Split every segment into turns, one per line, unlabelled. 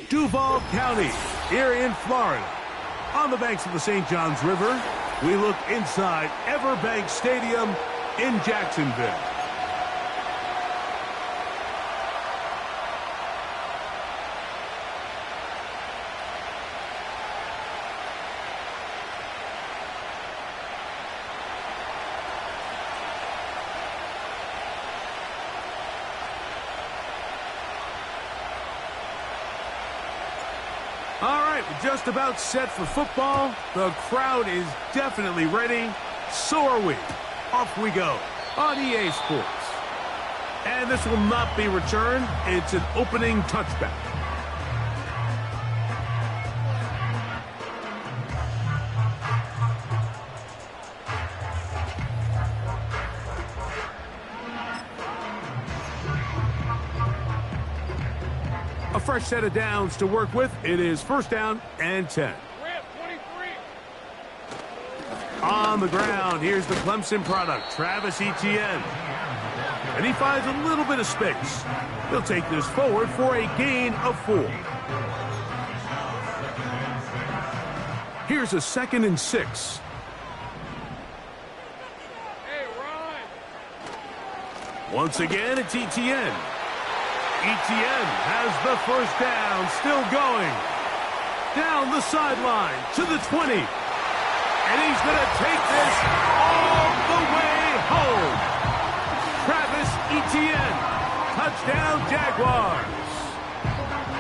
Duval County, here in Florida. On the banks of the St. Johns River, we look inside Everbank Stadium in Jacksonville. All right, we're just about set for football. The crowd is definitely ready. So are we. Off we go on EA Sports. And this will not be returned. It's an opening touchback. A fresh set of downs to work with. It is first down and 10. On the ground, here's the Clemson product, Travis Etienne. And he finds a little bit of space. He'll take this forward for a gain of 4. Here's a 2nd and 6. Once again, it's Etienne. Etienne has the first down, still going. Down the sideline to the 20. And he's going to take this all the way home. Travis Etienne, touchdown Jaguars.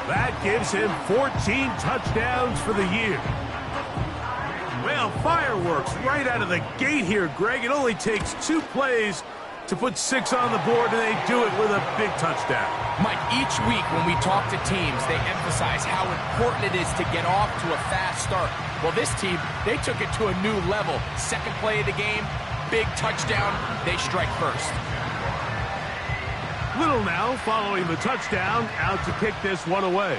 That gives him 14 touchdowns for the year. Well, fireworks right out of the gate here, Greg. It only takes 2 plays to put 6 on the board, and they do it with a big touchdown.
Mike, each week when we talk to teams, they emphasize how important it is to get off to a fast start. Well, this team, they took it to a new level. Second play of the game, big touchdown, they strike first.
Little now following the touchdown, out to kick this one away.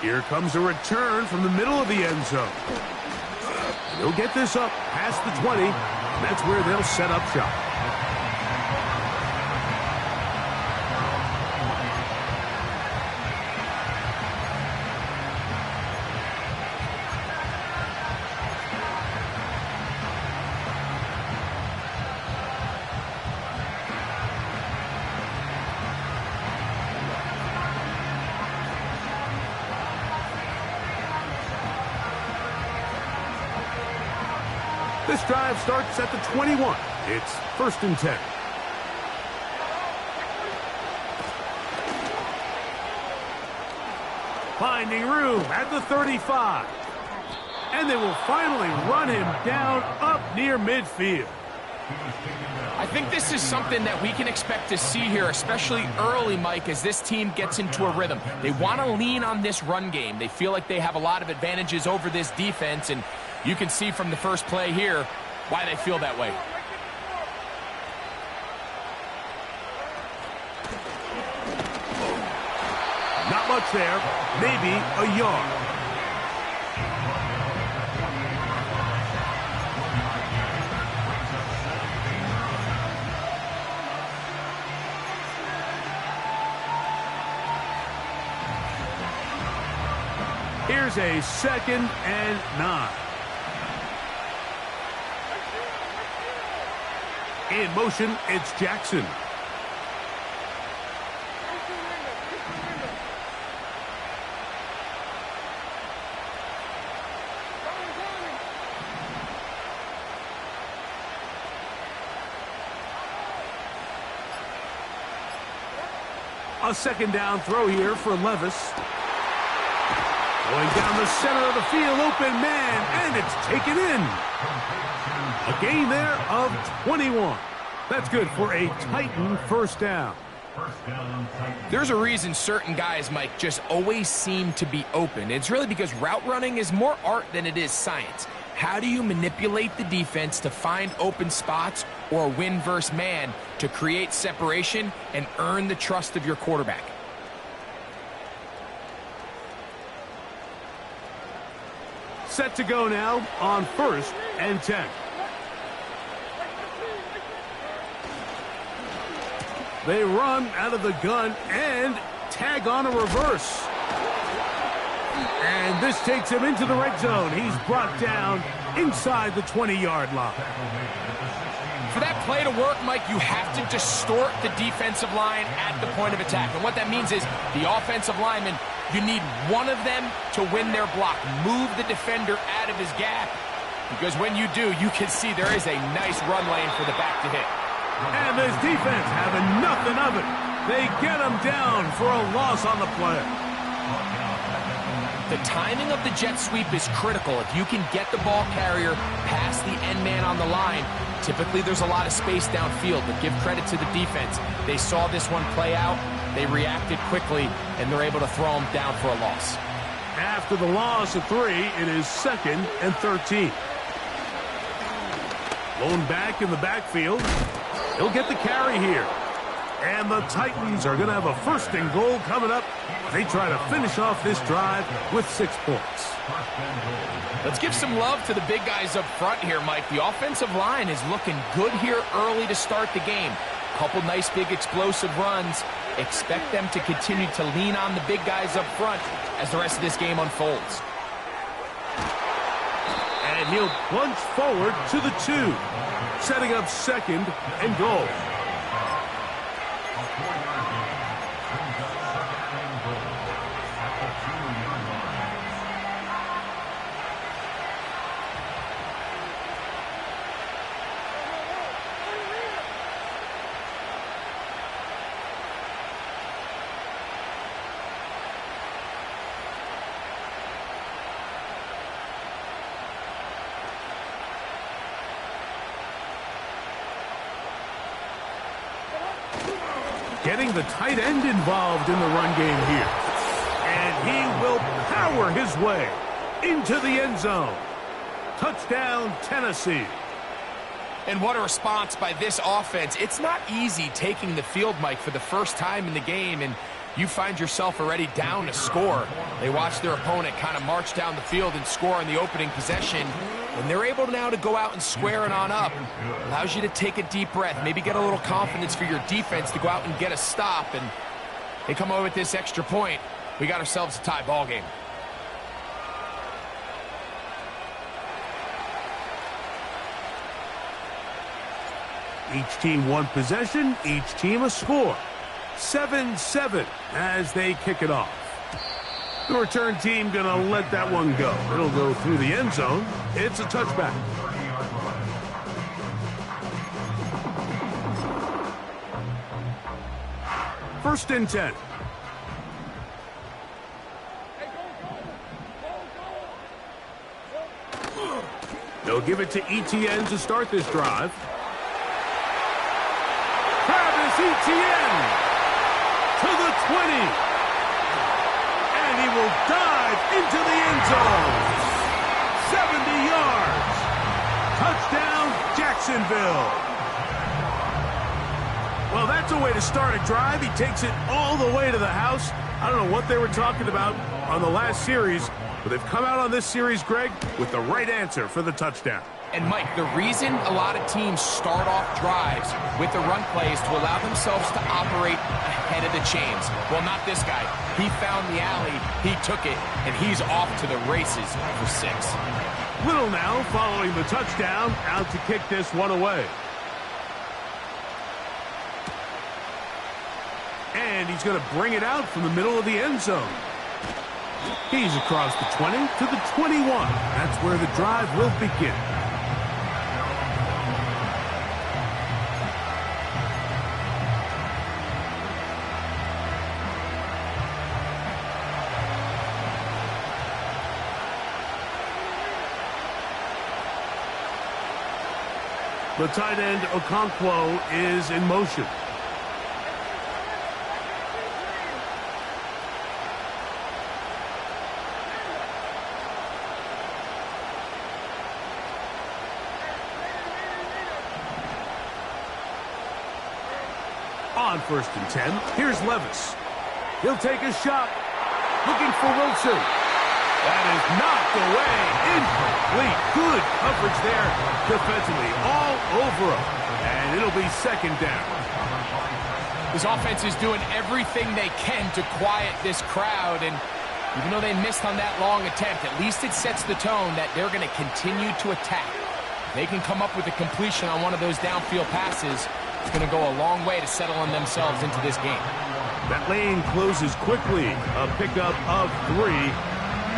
Here comes a return from the middle of the end zone. They'll get this up past the 20. That's where they'll set up shop. This drive starts at the 21. It's first and 10. Finding room at the 35. And they will finally run him down up near midfield.
I think this is something that we can expect to see here, especially early, Mike, as this team gets into a rhythm. They want to lean on this run game. They feel like they have a lot of advantages over this defense, and you can see from the first play here why they feel that way.
Not much there, maybe a yard. Here's a 2nd and 9. In motion, it's Jackson. A 2nd down throw here for Levis. Going down the center of the field, open man, and it's taken in. A gain there of 21. That's good for a Titan first down.
There's a reason certain guys, Mike, just always seem to be open. It's really because route running is more art than it is science. How do you manipulate the defense to find open spots or win versus man to create separation and earn the trust of your quarterback?
Set to go now on first and 10. They run out of the gun and tag on a reverse. And this takes him into the red zone. He's brought down inside the 20-yard line.
For that play to work, Mike, you have to distort the defensive line at the point of attack. And what that means is the offensive lineman, you need one of them to win their block. Move the defender out of his gap. Because when you do, you can see there is a nice run lane for the back to hit.
And this defense having nothing of it. They get him down for a loss on the play.
The timing of the jet sweep is critical. If you can get the ball carrier past the end man on the line, typically there's a lot of space downfield, but give credit to the defense. They saw this one play out, they reacted quickly, and they're able to throw him down for a loss.
After the loss of 3, it is 2nd and 13. Lone back in the backfield. He'll get the carry here. And the Titans are going to have a 1st and goal coming up. They try to finish off this drive with 6 points.
Let's give some love to the big guys up front here, Mike. The offensive line is looking good here early to start the game. Couple nice big explosive runs. Expect them to continue to lean on the big guys up front as the rest of this game unfolds.
And he'll plunge forward to the 2, setting up 2nd and goal. Getting the tight end involved in the run game here. And he will power his way into the end zone. Touchdown, Tennessee.
And what a response by this offense. It's not easy taking the field, Mike, for the first time in the game, and you find yourself already down to score. They watch their opponent kind of march down the field and score in the opening possession, and they're able now to go out and square it on up. Allows you to take a deep breath, maybe get a little confidence for your defense to go out and get a stop, and they come over with this extra point. We got ourselves a tie ball game.
Each team 1 possession, each team a score. 7-7 as they kick it off. The return team gonna let that one go. It'll go through the end zone. It's a touchback. First and 10. They'll give it to ETN to start this drive. ETN to the 20. And he will dive into the end zone. 70 yards. Touchdown, Jacksonville. Well, that's a way to start a drive. He takes it all the way to the house. I don't know what they were talking about on the last series, but they've come out on this series, Greg, with the right answer for the touchdown.
And, Mike, the reason a lot of teams start off drives with the run play is to allow themselves to operate ahead of the chains. Well, not this guy. He found the alley, he took it, and he's off to the races for 6.
Little now following the touchdown, out to kick this one away. And he's going to bring it out from the middle of the end zone. He's across the 20 to the 21. That's where the drive will begin. The tight end, Okonkwo, is in motion. On 1st and 10, here's Levis. He'll take a shot, looking for Wilson. That is knocked away, incomplete. Good coverage there defensively, all over him. And it'll be 2nd down.
This offense is doing everything they can to quiet this crowd, and even though they missed on that long attempt, at least it sets the tone that they're going to continue to attack. If they can come up with a completion on one of those downfield passes, it's going to go a long way to settling themselves into this game.
That lane closes quickly. A pickup of 3.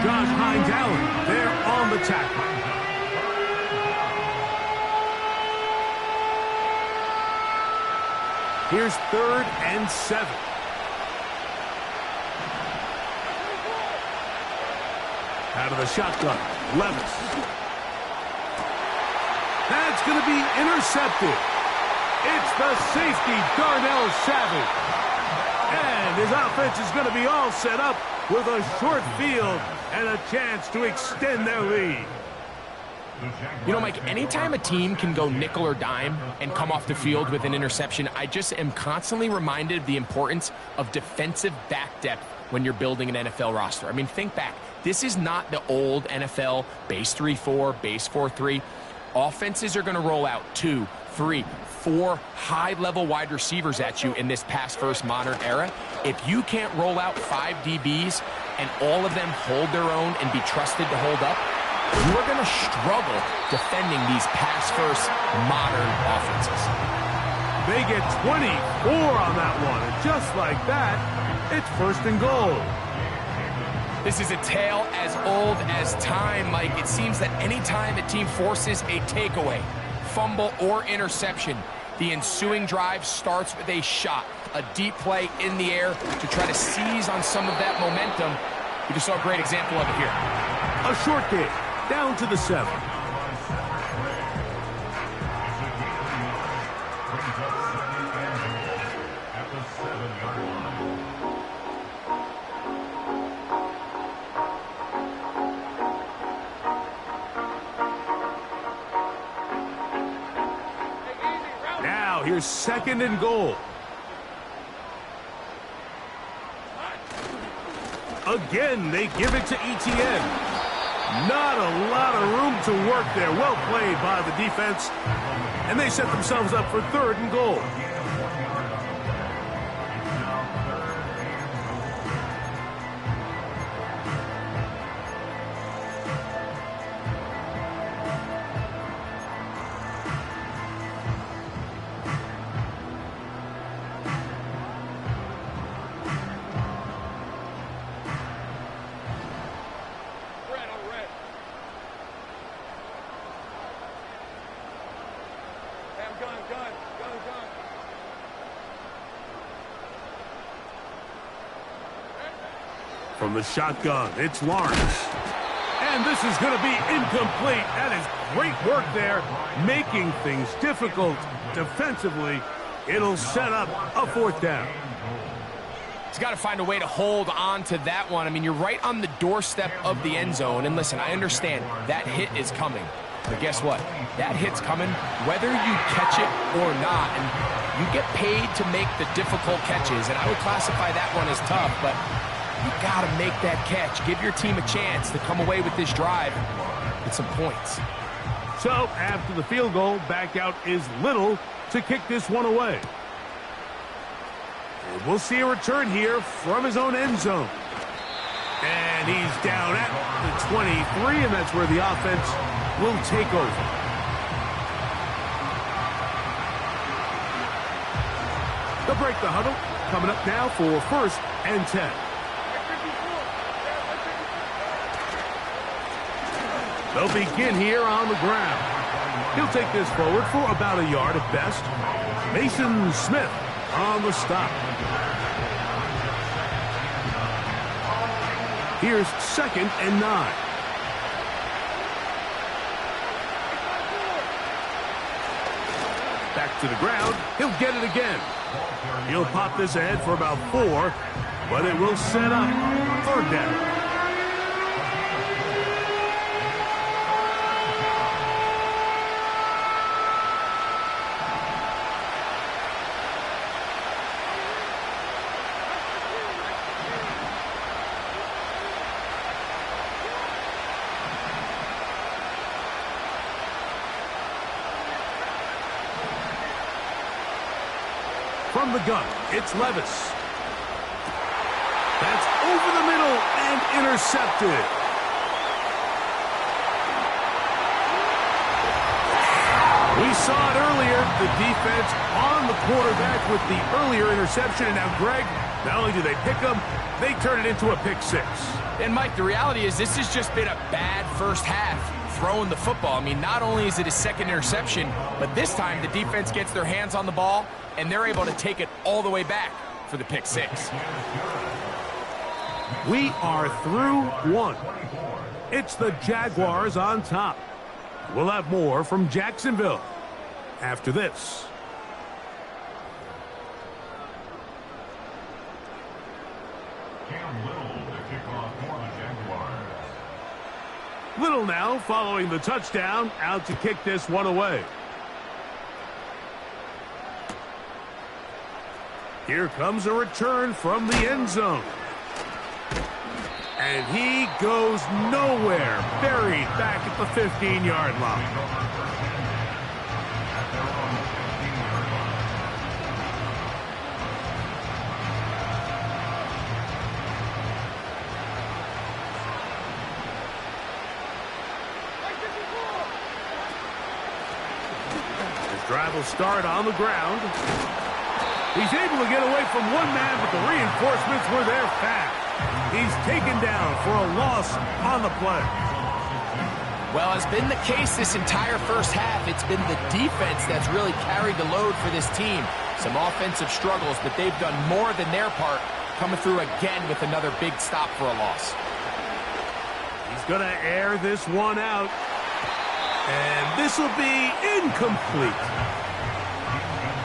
Josh Hines-Allen there on the tackle. Here's 3rd and 7. Out of the shotgun, Levis. That's going to be intercepted. It's the safety, Darnell Savage. And his offense is going to be all set up with a short field and a chance to extend their lead.
You know, Mike, anytime a team can go nickel or dime and come off the field with an interception, I just am constantly reminded of the importance of defensive back depth when you're building an NFL roster. I mean, think back. This is not the old NFL base 3-4, base 4-3. Offenses are going to roll out 2, 3, 4 high-level wide receivers at you in this pass-first modern era. If you can't roll out 5 DBs and all of them hold their own and be trusted to hold up, you are going to struggle defending these pass-first modern offenses.
They get 24 on that one, and just like that, it's 1st and goal.
This is a tale as old as time, Mike. It seems that any time a team forces a takeaway, fumble, or interception, the ensuing drive starts with a shot, a deep play in the air to try to seize on some of that momentum. We just saw a great example of it here.
A short game, down to the 7. Now, here's 2nd and goal. Again, they give it to ETN. Not a lot of room to work there. Well played by the defense. And they set themselves up for 3rd and goal. From the shotgun, it's Lawrence. And this is going to be incomplete. That is great work there, making things difficult defensively. It'll set up a 4th down.
He's got to find a way to hold on to that one. I mean, you're right on the doorstep of the end zone. And listen, I understand that hit is coming. But guess what? That hit's coming whether you catch it or not. And you get paid to make the difficult catches. And I would classify that one as tough, but you got to make that catch. Give your team a chance to come away with this drive with some points.
So, after the field goal, back out is Little to kick this one away. And we'll see a return here from his own end zone. And he's down at the 23, and that's where the offense will take over. They'll break the huddle. Coming up now for 1st and 10. They'll begin here on the ground. He'll take this forward for about a yard at best. Mason Smith on the stop. Here's 2nd and 9. Back to the ground. He'll get it again. He'll pop this ahead for about 4, but it will set up 3rd down. From the gun, it's Levis. That's over the middle and intercepted. We saw it earlier, the defense on the quarterback with the earlier interception. And now, Greg, not only do they pick him, they turn it into a pick six.
And, Mike, the reality is this has just been a bad first half throwing the football. I mean, not only is it his second interception, but this time the defense gets their hands on the ball, and they're able to take it all the way back for the pick six.
We are through one. It's the Jaguars on top. We'll have more from Jacksonville after this. Little now following the touchdown, out to kick this one away. Here comes a return from the end zone. And he goes nowhere, buried back at the 15-yard line. His drive will start on the ground. He's able to get away from one man, but the reinforcements were there fast. He's taken down for a loss on the play.
Well, as been the case this entire first half, it's been the defense that's really carried the load for this team. Some offensive struggles, but they've done more than their part, coming through again with another big stop for a loss.
He's going to air this one out. And this will be incomplete.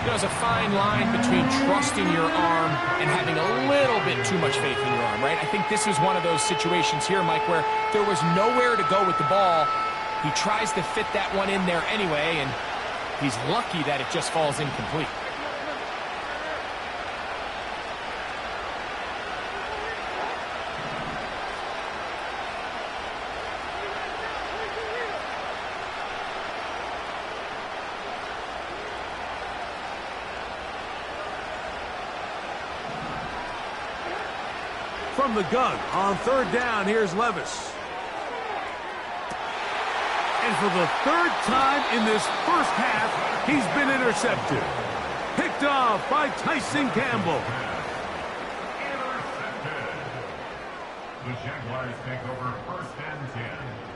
There's a fine line between trusting your arm and having a little bit too much faith in your arm, right? I think this was one of those situations here, Mike, where there was nowhere to go with the ball. He tries to fit that one in there anyway, and he's lucky that it just falls incomplete.
From the gun on third down, here's Levis. And for the third time in this first half, he's been intercepted. Picked off by Tyson Campbell.
Intercepted. The Jaguars take over first and 10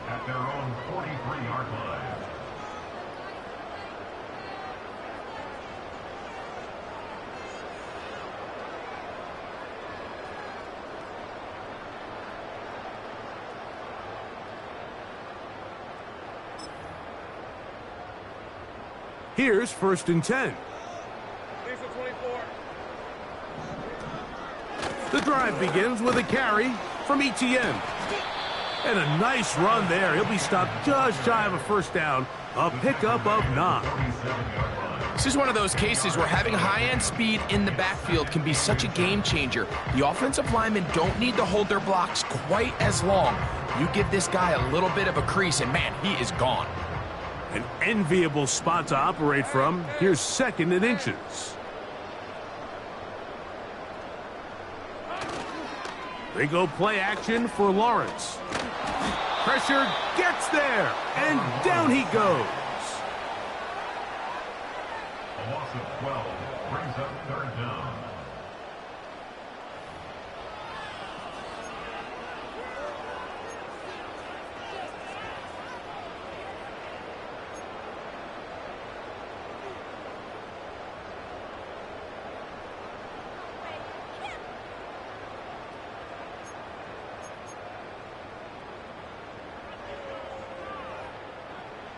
at their own 43-yard line.
Here's first and 10. The drive begins with a carry from Etienne. And a nice run there. He'll be stopped just shy of a first down. A pickup of 9.
This is one of those cases where having high-end speed in the backfield can be such a game changer. The offensive linemen don't need to hold their blocks quite as long. You give this guy a little bit of a crease, and man, he is gone.
An enviable spot to operate from. Here's second and inches. They go play action for Lawrence. Pressure gets there, and down he goes.
A loss of 12 brings up third down.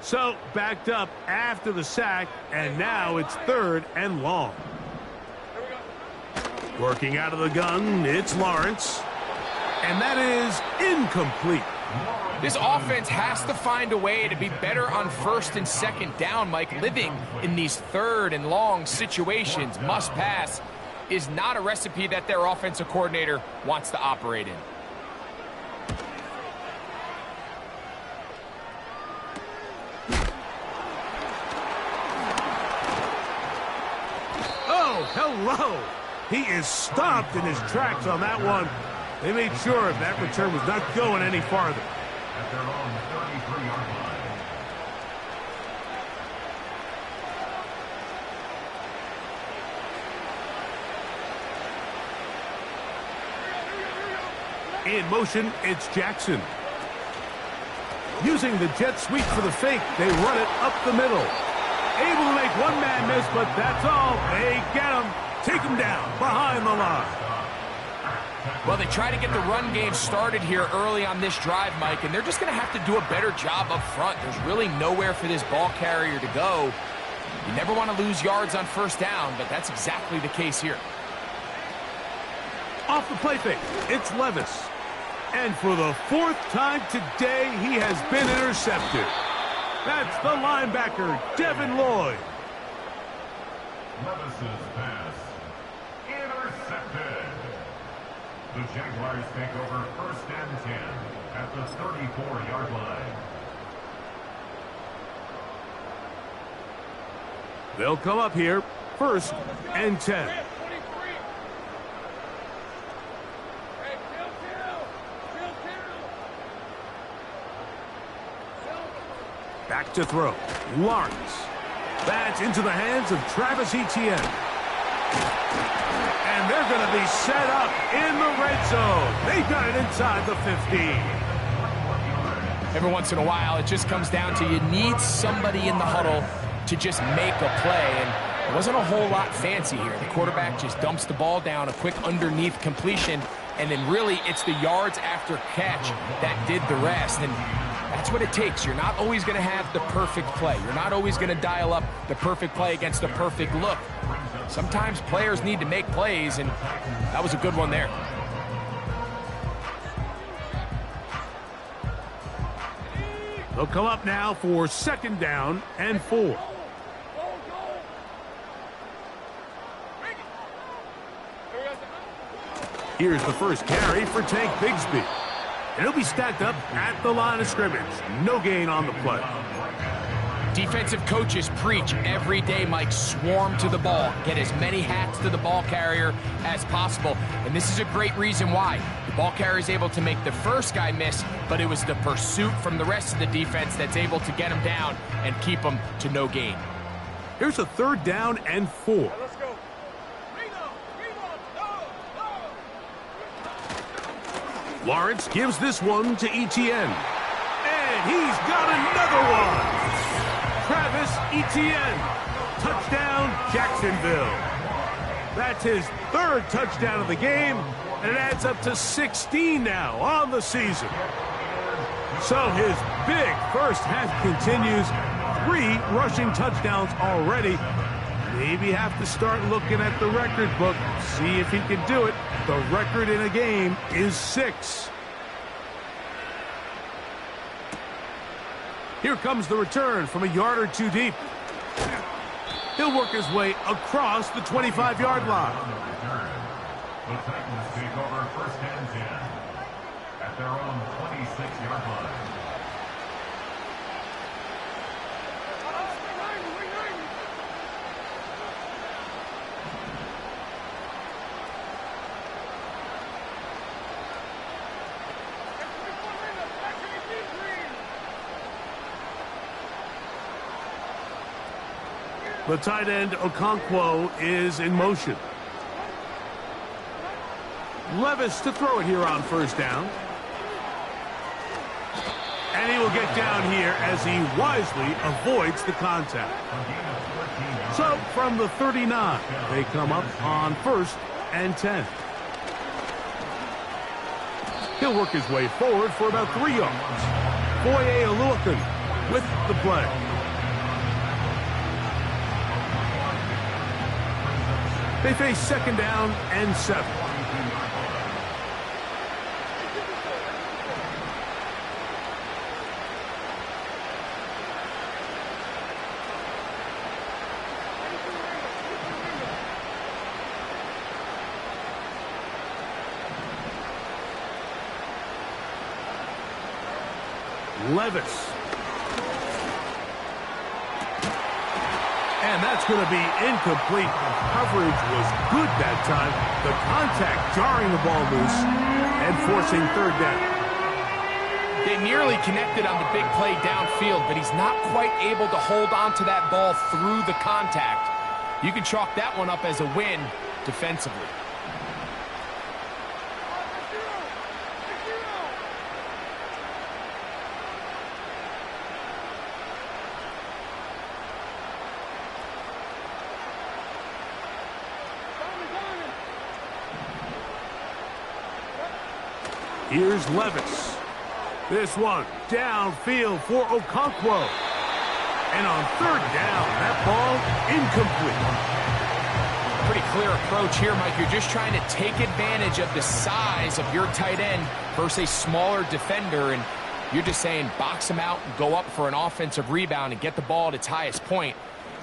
So, backed up after the sack, and now it's third and long. Working out of the gun, it's Lawrence. And that is incomplete.
This offense has to find a way to be better on first and second down, Mike. Living in these third and long situations, must pass, is not a recipe that their offensive coordinator wants to operate in.
hello. He is stopped in his tracks on that one. They made sure that return was not going any farther.
At their own 33-yard line.
In motion, it's Jackson. Using the jet sweep for the fake, they run it up the middle. Able to make one man miss, but that's all. They get him, take him down behind the line.
Well, they try to get the run game started here early on this drive, Mike, and they're just going to have to do a better job up front. There's really nowhere for this ball carrier to go. You never want to lose yards on first down, but that's exactly the case here.
Off the play fake, it's Levis. And for the fourth time today, he has been intercepted. That's the linebacker, Devin Lloyd.
Levis's pass intercepted. The Jaguars take over first and 10 at the 34-yard line.
They'll come up here, first and 10. Back to throw. Lawrence. That's into the hands of Travis Etienne. And they're going to be set up in the red zone. They got it inside the 15.
Every once in a while, it just comes down to you need somebody in the huddle to just make a play. And it wasn't a whole lot fancy here. The quarterback just dumps the ball down, a quick underneath completion, and then really it's the yards after catch that did the rest. And that's what it takes. You're not always going to have the perfect play. You're not always going to dial up the perfect play against the perfect look. Sometimes players need to make plays, and that was a good one there.
They'll come up now for second down and 4. Here's the first carry for Tank Bigsby. And he'll be stacked up at the line of scrimmage. No gain on the play.
Defensive coaches preach every day, Mike, swarm to the ball. Get as many hats to the ball carrier as possible. And this is a great reason why. The ball carrier is able to make the first guy miss, but it was the pursuit from the rest of the defense that's able to get him down and keep him to no gain.
Here's a third down and 4. Lawrence gives this one to Etienne. And he's got another one. Travis Etienne. Touchdown, Jacksonville. That's his third touchdown of the game, and it adds up to 16 now on the season. So his big first half continues. 3 rushing touchdowns already. Maybe have to start looking at the record book, see if he can do it. The record in a game is 6. Here comes the return from a yard or 2 deep. He'll work his way across the 25-yard line.
The Titans take over first and 10 at their own 26-yard line.
The tight end, Okonkwo, is in motion. Levis to throw it here on first down. And he will get down here as he wisely avoids the contact. So from the 39, they come up on first and 10. He'll work his way forward for about 3 yards. Foye Oluokun with the play. They face second down and 7. Levis. And that's going to be incomplete. Coverage was good that time. The contact jarring the ball loose and forcing third down.
They nearly connected on the big play downfield, but he's not quite able to hold on to that ball through the contact. You can chalk that one up as a win defensively.
Here's Levis. This one downfield for Okonkwo. And on third down, that ball incomplete.
Pretty clear approach here, Mike. You're just trying to take advantage of the size of your tight end versus a smaller defender, and you're just saying box him out, go up for an offensive rebound, and get the ball at its highest point.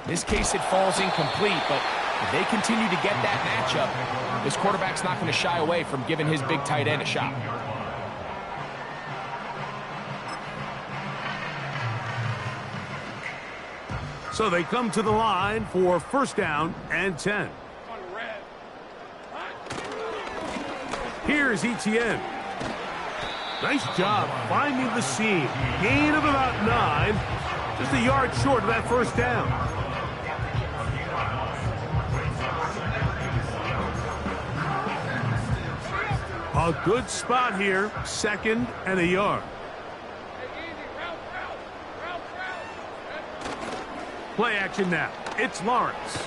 In this case, it falls incomplete, but if they continue to get that matchup, this quarterback's not going to shy away from giving his big tight end a shot.
So they come to the line for first down and 10. Here's Etienne. Nice job finding the seam. Gain of about 9. Just a yard short of that first down. A good spot here. Second and a yard. Play action now. It's Lawrence.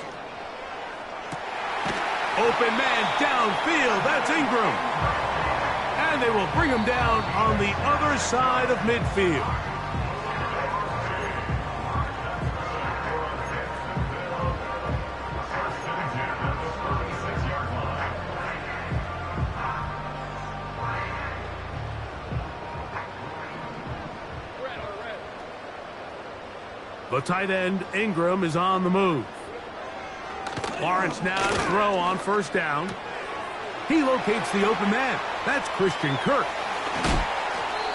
Open man downfield. That's Ingram. And they will bring him down on the other side of midfield. The tight end, Ingram, is on the move. Lawrence now to throw on first down. He locates the open man. That's Christian Kirk.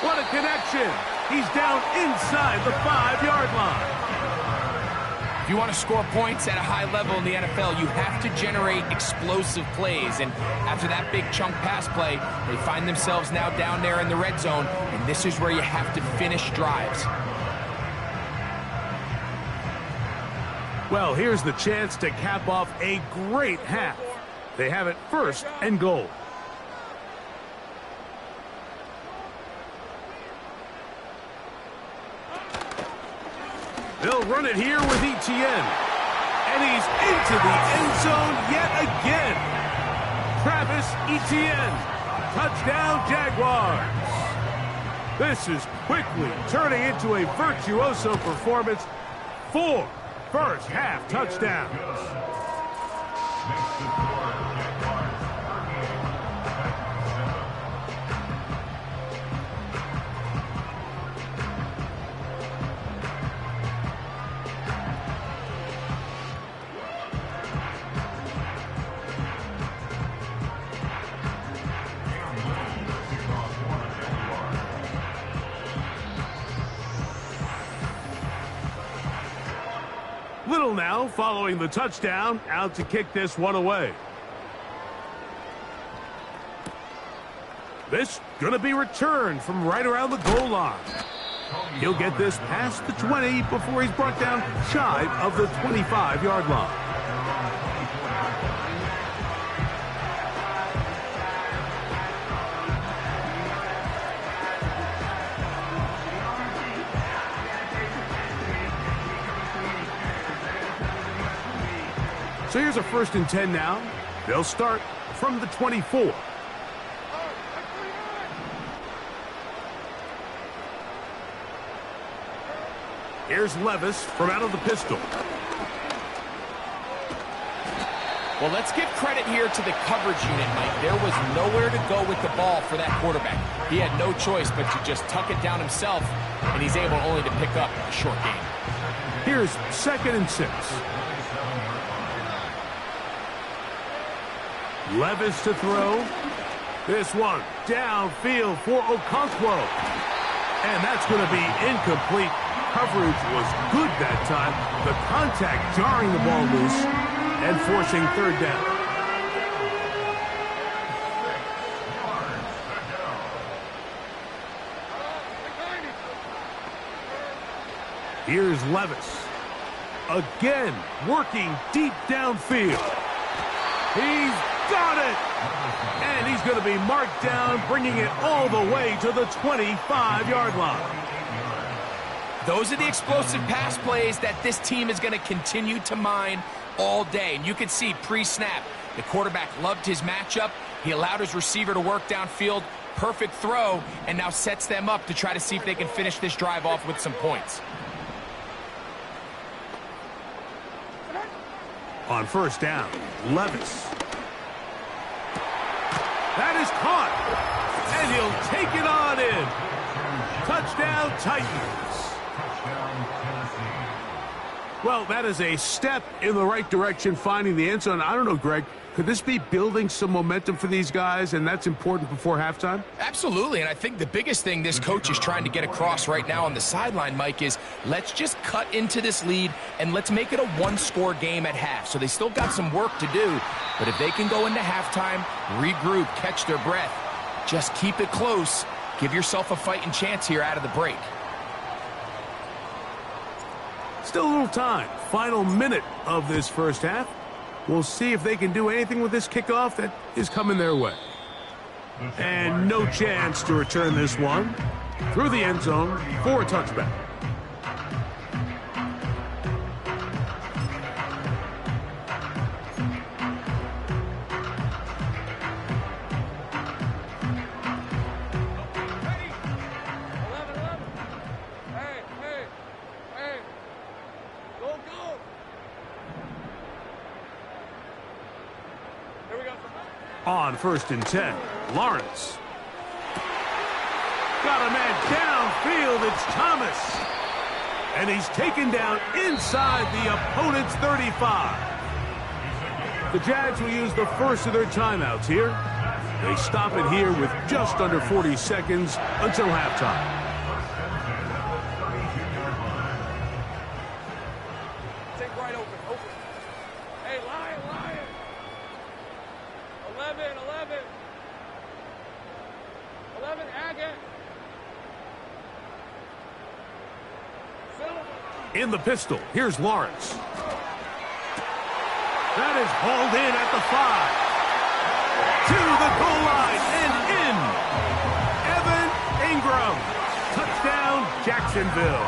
What a connection. He's down inside the 5-yard line.
If you want to score points at a high level in the NFL, you have to generate explosive plays. And after that big chunk pass play, they find themselves now down there in the red zone. And this is where you have to finish drives.
Well, here's the chance to cap off a great half. They have it first and goal. They'll run it here with Etienne. And he's into the end zone yet again. Travis Etienne. Touchdown, Jaguars. This is quickly turning into a virtuoso performance. 4 first half touchdowns. Little now following the touchdown, out to kick this one away. This gonna be returned from right around the goal line. He'll get this past the 20 before he's brought down shy of the 25-yard line. So here's a 1st and 10 now. They'll start from the 24. Here's Levis from out of the pistol.
Well, let's give credit here to the coverage unit, Mike. There was nowhere to go with the ball for that quarterback. He had no choice but to just tuck it down himself, and he's able only to pick up a short gain.
Here's 2nd and 6. Levis to throw. This one downfield for Okonkwo. And that's going to be incomplete. coverage was good that time. The contact jarring the ball loose and forcing third down. Here's Levis. Again, working deep downfield. He's got it! And he's going to be marked down, bringing it all the way to the 25-yard line.
Those are the explosive pass plays that this team is going to continue to mine all day. And you can see pre-snap, the quarterback loved his matchup. He allowed his receiver to work downfield. Perfect throw, and now sets them up to try to see if they can finish this drive off with some points.
On first down, Levis. That is caught, and he'll take it on in. Touchdown, Titans. Well, that is a step in the right direction, finding the end zone. I don't know, Greg, could this be building some momentum for these guys, and that's important before halftime?
Absolutely, and I think the biggest thing this coach is trying to get across right now on the sideline, Mike, is let's just cut into this lead and let's make it a one-score game at half. So they still got some work to do, but if they can go into halftime, regroup, catch their breath, just keep it close, give yourself a fighting chance here out of the break.
Still a little time. Final minute of this first half. We'll see if they can do anything with this kickoff that is coming their way. And no chance to return this one through the end zone for a touchback. On first and 10, Lawrence. Got a man downfield, it's Thomas. And he's taken down inside the opponent's 35. The Jags will use the first of their timeouts here. They stop it here with just under 40 seconds until halftime.
Take right open. Hey, Lion. 11, Agate.
In the pistol, here's Lawrence. That is hauled in at the 5. To the goal line and in. Evan Ingram. Touchdown, Jacksonville.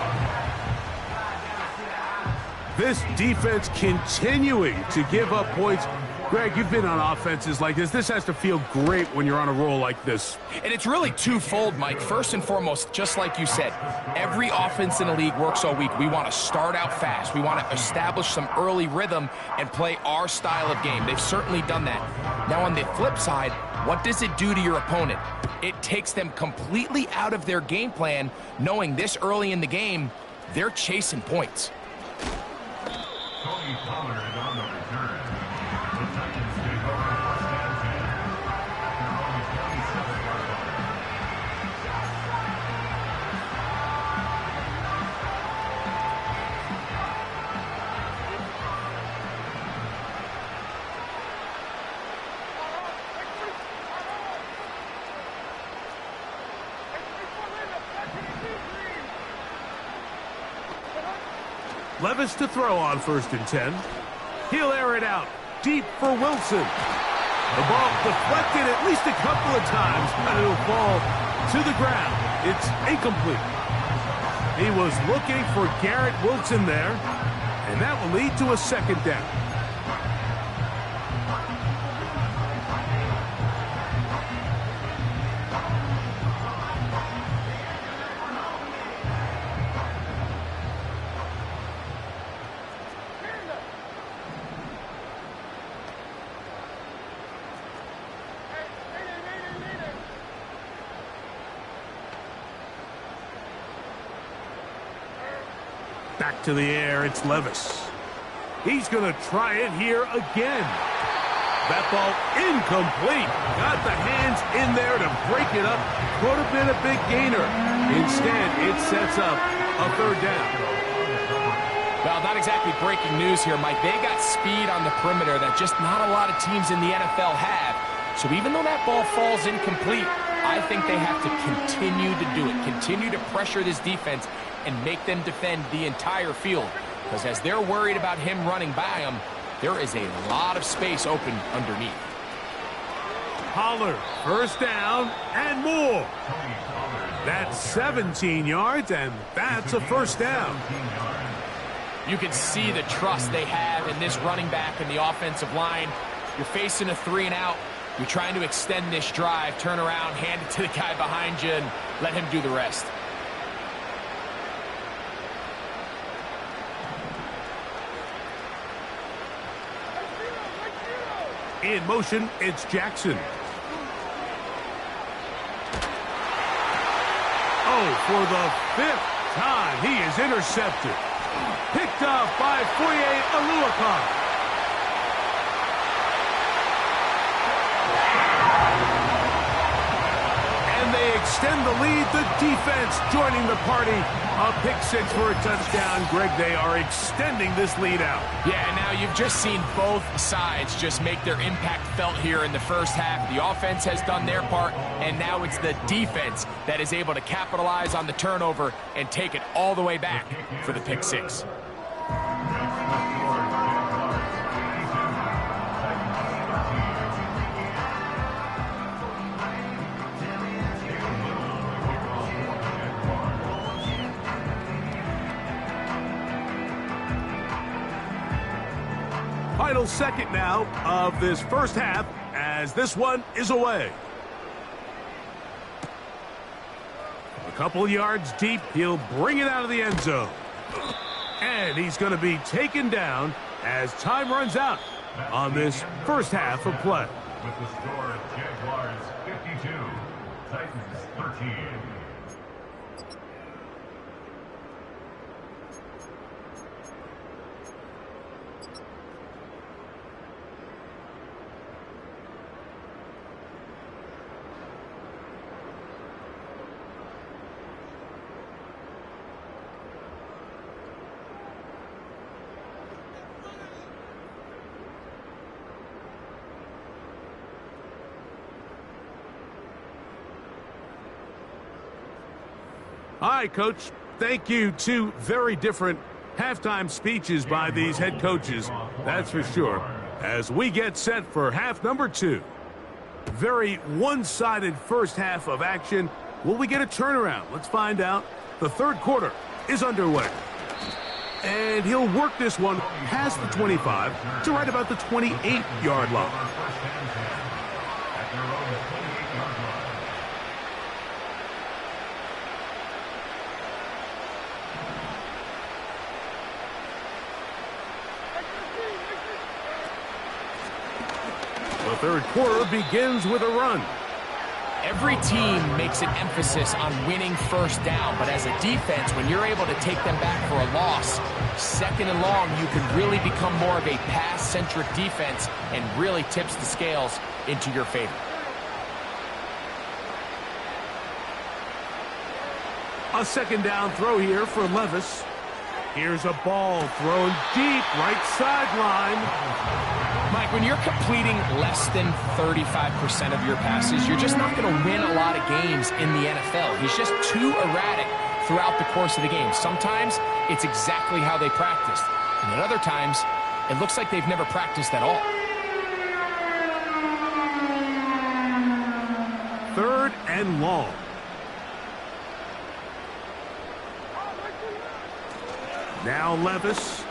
This defense continuing to give up points. Greg, you've been on offenses like this. This has to feel great when you're on a roll like this.
And it's really twofold, Mike. First and foremost, just like you said, every offense in the league works all week. We want to start out fast. We want to establish some early rhythm and play our style of game. They've certainly done that. Now, on the flip side, what does it do to your opponent? It takes them completely out of their game plan, knowing this early in the game, they're chasing points.
Tony Pollard on the return. The Titans take over first and 10 at their own 27-yard line.
Levis to throw on first and 10. He'll air it out deep for Wilson. The ball deflected at least a couple of times, but it'll fall to the ground. It's incomplete. He was looking for Garrett Wilson there, and that will lead to a second down. Back to the air, it's Levis. He's going to try it here again. That ball incomplete. Got the hands in there to break it up. Could have been a big gainer. Instead, it sets up a third down.
Well, not exactly breaking news here, Mike. They got speed on the perimeter that just not a lot of teams in the NFL have. So even though that ball falls incomplete, I think they have to continue to do it. Continue to pressure this defense and make them defend the entire field. Because as they're worried about him running by them, there is a lot of space open underneath.
Pollard, first down and more. That's 17 yards, and that's a first down.
You can see the trust they have in this running back and the offensive line. You're facing a 3-and-out. You're trying to extend this drive, turn around, hand it to the guy behind you, and let him do the rest.
In motion, it's Jackson. Oh, for the 5th time, he is intercepted. Picked up by Foye Oluokun. And they extend the lead. The defense joining the party. A pick six for a touchdown. Greg, they are extending this lead out.
Yeah, now you've just seen both sides just make their impact felt here in the first half. The offense has done their part, and now it's the defense that is able to capitalize on the turnover and take it all the way back for the pick six.
Final second now of this first half as this one is away. A couple yards deep, he'll bring it out of the end zone. And he's going to be taken down as time runs out on this first half of play.
With the score, Jaguars 52, Titans 13.
All right, Coach. Thank you. Two very different halftime speeches by these head coaches, that's for sure, as we get set for half number 2. Very one-sided first half of action. Will we get a turnaround? Let's find out. The third quarter is underway. And he'll work this one past the 25 to right about the 28-yard line. The third quarter begins with a run.
Every team makes an emphasis on winning first down, but as a defense, when you're able to take them back for a loss, second and long, you can really become more of a pass-centric defense and really tips the scales into your favor.
A second down throw here for Levis. Here's a ball thrown deep, right sideline.
Mike, when you're completing less than 35% of your passes, you're just not going to win a lot of games in the NFL. He's just too erratic throughout the course of the game. Sometimes it's exactly how they practiced, and at other times it looks like they've never practiced at all.
Third and long. Now Levis.